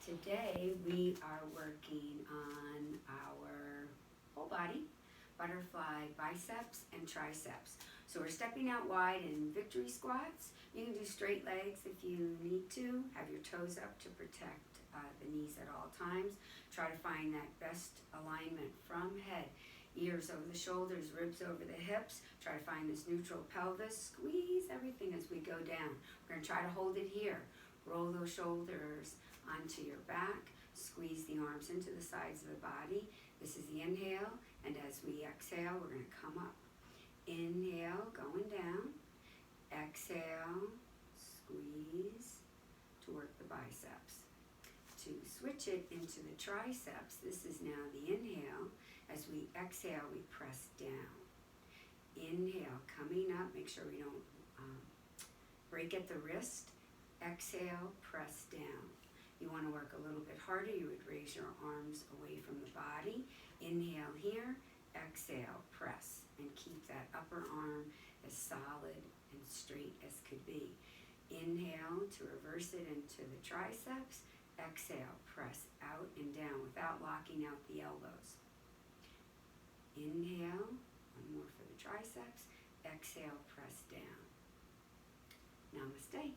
Today we are working on our whole body, butterfly biceps and triceps. So we're stepping out wide in victory squats. You can do straight legs if you need to. Have your toes up to protect the knees at all times. Try to find that best alignment from head, ears over the shoulders, ribs over the hips. Try to find this neutral pelvis. Squeeze everything as we go down. We're going to try to hold it here. Roll those shoulders onto your back. Squeeze the arms into the sides of the body. This is the inhale, and as we exhale, we're going to come up. Inhale, going down. Exhale, squeeze to work the biceps. To switch it into the triceps, this is now the inhale. As we exhale, we press down. Inhale, coming up. Make sure we don't break at the wrist. Exhale, press down. You want to work a little bit harder, you would raise your arms away from the body. Inhale here, exhale, press, and keep that upper arm as solid and straight as could be. Inhale to reverse it into the triceps. Exhale, press out and down without locking out the elbows. Inhale, one more for the triceps. Exhale, press down. Namaste.